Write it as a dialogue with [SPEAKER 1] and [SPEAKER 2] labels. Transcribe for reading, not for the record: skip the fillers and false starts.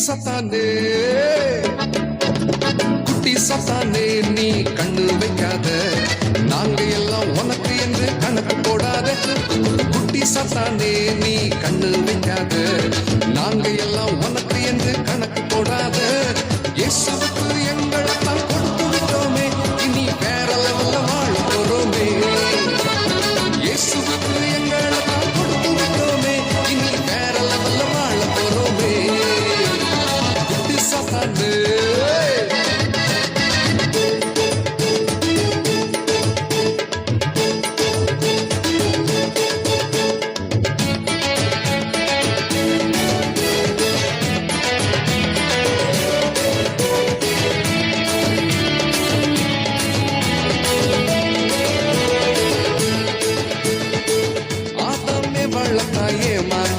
[SPEAKER 1] சத்தானே குட்டி சத்தானே நீ கண்ணு வைக்காத, நாங்க எல்லாம் உனக்கு என்று கணக்கு போடாத. குட்டி சத்தானே நீ கண்ணு வைக்காத, நாங்க எல்லாம் உனக்கு என்று கணக்கு போடாத. இயேசுவுக்கு எங்களை தான் கொடுத்து விட்டோமே, இனி வேற லெவல்ல வாழ போறோமே. இயேசுவுக்கு எங்களை தான் கொடுத்து விட்டோமே, இனி வேற லெவல்ல வாழ போறோமே. குட்டி சத்தானே ஏமாத்தி